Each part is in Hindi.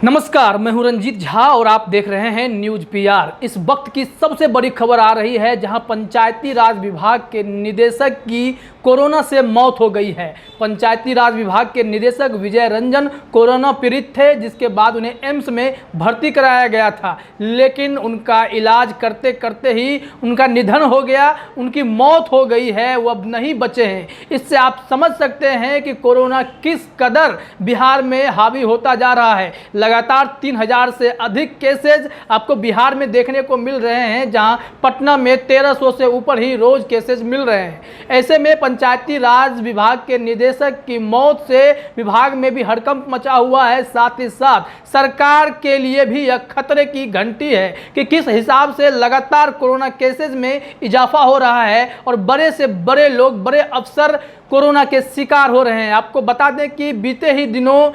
नमस्कार, मैं हूं रंजीत झा और आप देख रहे हैं न्यूज पीआर। इस वक्त की सबसे बड़ी खबर आ रही है जहां पंचायती राज विभाग के निदेशक की कोरोना से मौत हो गई है। पंचायती राज विभाग के निदेशक विजय रंजन कोरोना पीड़ित थे, जिसके बाद उन्हें एम्स में भर्ती कराया गया था, लेकिन उनका इलाज करते करते ही उनका निधन हो गया, उनकी मौत हो गई है, वो अब नहीं बचे हैं। इससे आप समझ सकते हैं कि कोरोना किस कदर बिहार में हावी होता जा रहा है। लगातार 3000 से अधिक केसेज आपको बिहार में देखने को मिल रहे हैं, जहां पटना में 1300 से ऊपर ही रोज केसेज मिल रहे हैं। ऐसे में पंचायती राज विभाग के निदेशक की मौत से विभाग में भी हड़कंप मचा हुआ है। साथ ही साथ सरकार के लिए भी यह खतरे की घंटी है कि किस हिसाब से लगातार कोरोना केसेज में इजाफा हो रहा है और बड़े से बड़े लोग, बड़े अफसर कोरोना के शिकार हो रहे हैं। आपको बता दें कि बीते ही दिनों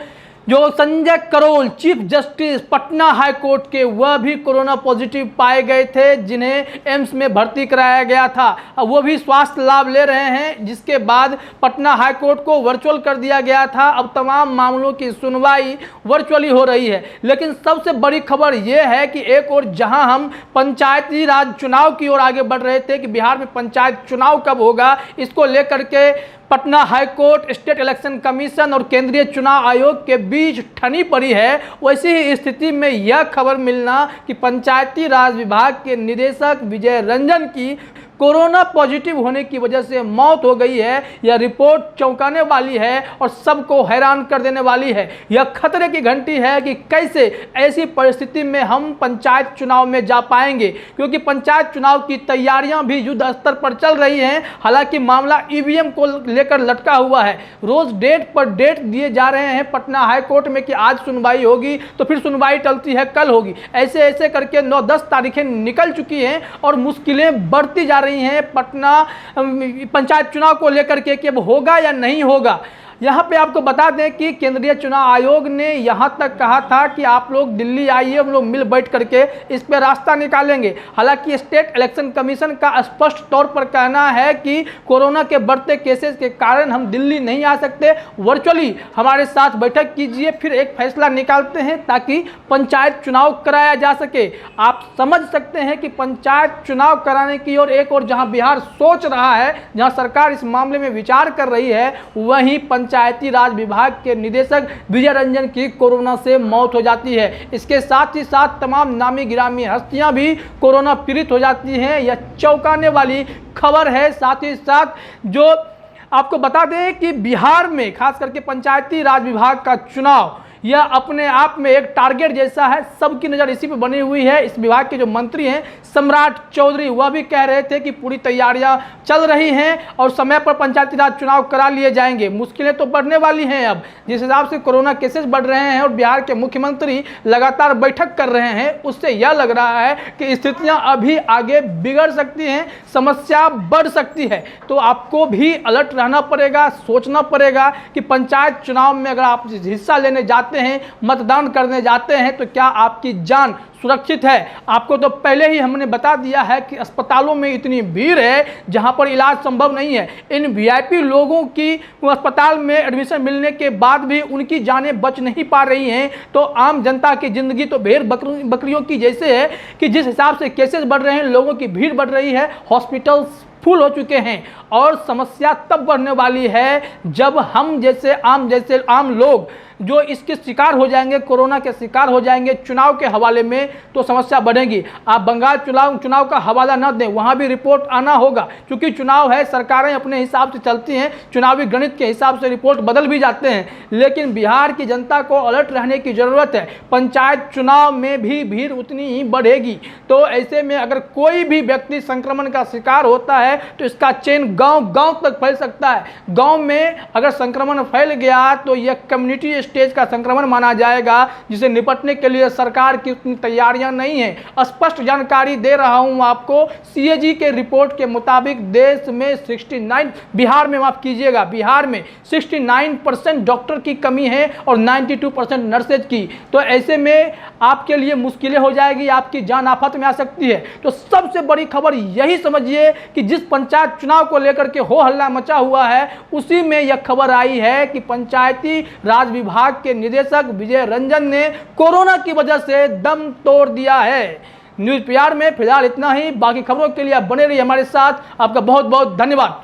जो Sanjay Karol chief justice Patna high court के, वह भी कोरोना पॉजिटिव पाए गए थे, जिन्हें एम्स में भर्ती कराया गया था। अब वो भी स्वास्थ्य लाभ ले रहे हैं, जिसके बाद पटना हाई कोर्ट को वर्चुअल कर दिया गया था। अब तमाम मामलों की सुनवाई वर्चुअली हो रही है। लेकिन सबसे बड़ी खबर यह है कि एक और जहां हम पंचायती राज चुनाव की ओर आगे बढ़ रहे थे कि बिहार में पंचायत चुनाव कब होगा, इसको लेकर के Patna high court, state election commission और केंद्रीय चुनाव आयोग के बीच ठनी पड़ी है। वैसी ही स्थिति में यह खबर मिलना कि पंचायती राज विभाग के निदेशक विजय रंजन की कोरोना पॉजिटिव होने की वजह से मौत हो गई है, यह रिपोर्ट चौंकाने वाली है और सबको हैरान कर देने वाली है। यह खतरे की घंटी है कि कैसे ऐसी परिस्थिति में हम पंचायत चुनाव में जा पाएंगे, क्योंकि पंचायत चुनाव की तैयारियां भी युद्ध स्तर पर चल रही हैं। हालांकि मामला ईवीएम को लेकर लटका हुआ है। रोज डेट पर डेट दिए जा रहे हैं पटना हाई कोर्ट में कि आज सुनवाई होगी, तो फिर सुनवाई टलती है, कल होगी। ऐसे ऐसे करके 9-10 तारीखें निकल चुकी हैं और मुश्किलें बढ़ती जा रही हैं पटना पंचायत चुनाव को लेकर के कि अब होगा या नहीं होगा। यहाँ पे आपको बता दें कि केंद्रीय चुनाव आयोग ने यहाँ तक कहा था कि आप लोग दिल्ली आइए, हम लोग मिल बैठ करके इस पे रास्ता निकालेंगे। हालांकि स्टेट इलेक्शन कमीशन का स्पष्ट तौर पर कहना है कि कोरोना के बढ़ते केसेस के कारण हम दिल्ली नहीं आ सकते, वर्चुअली हमारे साथ बैठक कीजिए, फिर एक फैसला निकालते हैं ताकि पंचायत चुनाव कराया जा सके। आप समझ सकते हैं कि पंचायत चुनाव कराने की और एक और जहाँ बिहार सोच रहा है, जहाँ सरकार इस मामले में विचार कर रही है, वहीं पंचायती राज विभाग के निदेशक विजय रंजन की कोरोना से मौत हो जाती है। इसके साथ ही साथ तमाम नामी गिरामी हस्तियां भी कोरोना पीड़ित हो जाती हैं। यह चौंकाने वाली खबर है। साथ ही साथ जो आपको बता दें कि बिहार में खास करके पंचायती राज विभाग का चुनाव यह अपने आप में एक टारगेट जैसा है। सबकी नज़र इसी पे बनी हुई है। इस विभाग के जो मंत्री हैं सम्राट चौधरी, वह भी कह रहे थे कि पूरी तैयारियां चल रही हैं और समय पर पंचायती राज चुनाव करा लिए जाएंगे। मुश्किलें तो बढ़ने वाली हैं। अब जिस हिसाब से कोरोना केसेस बढ़ रहे हैं और बिहार के मुख्यमंत्री लगातार बैठक कर रहे हैं, उससे यह लग रहा है कि स्थितियां अभी आगे बिगड़ सकती हैं, समस्या बढ़ सकती है। तो आपको भी अलर्ट रहना पड़ेगा, सोचना पड़ेगा कि पंचायत चुनाव में अगर आप हिस्सा लेने जाते हैं, मतदान करने जाते हैं, तो क्या आपकी जान सुरक्षित है। आपको तो पहले ही हमने बता दिया है कि अस्पतालों में इतनी भीड़ है जहां पर इलाज संभव नहीं है। इन वीआईपी लोगों की अस्पताल में एडमिशन मिलने के बाद भी उनकी जानें बच नहीं पा रही हैं। तो आम जनता की जिंदगी तो भेड़ बकरियों की जैसे है कि जिस हिसाब से केसेस बढ़ रहे हैं, लोगों की भीड़ बढ़ रही है, हॉस्पिटल्स फुल हो चुके हैं और समस्या तब बढ़ने वाली है जब हम जैसे आम लोग जो इसके शिकार हो जाएंगे, कोरोना के शिकार हो जाएंगे चुनाव के हवाले में, तो समस्या बढ़ेगी। आप बंगाल चुनाव का हवाला न दें, वहाँ भी रिपोर्ट आना होगा, क्योंकि चुनाव है, सरकारें अपने हिसाब से चलती हैं, चुनावी गणित के हिसाब से रिपोर्ट बदल भी जाते हैं। लेकिन बिहार की जनता को अलर्ट रहने की ज़रूरत है। पंचायत चुनाव में भी भीड़ उतनी ही बढ़ेगी। तो ऐसे में अगर कोई भी व्यक्ति संक्रमण का शिकार होता है तो इसका चेन गाँव तक फैल सकता है। गाँव में अगर संक्रमण फैल गया तो यह कम्युनिटी स्टेज का संक्रमण माना जाएगा, जिसे निपटने के लिए सरकार की उतनी तैयारियां नहीं है। स्पष्ट जानकारी दे रहा हूं आपको, सीएजी के रिपोर्ट के मुताबिक देश में 69 बिहार में 69% डॉक्टर की कमी है और 92% नर्सेज की। तो ऐसे में आपके लिए मुश्किलें हो जाएगी, आपकी जान आफत में आ सकती है। तो सबसे बड़ी खबर यही समझिए कि जिस पंचायत चुनाव को लेकर के हो हल्ला मचा हुआ है, उसी में यह खबर आई है कि पंचायती राज विभाग विभाग के निदेशक विजय रंजन ने कोरोना की वजह से दम तोड़ दिया है। न्यूज़ पीआर में फिलहाल इतना ही। बाकी खबरों के लिए आप बने रहिए हमारे साथ। आपका बहुत बहुत धन्यवाद।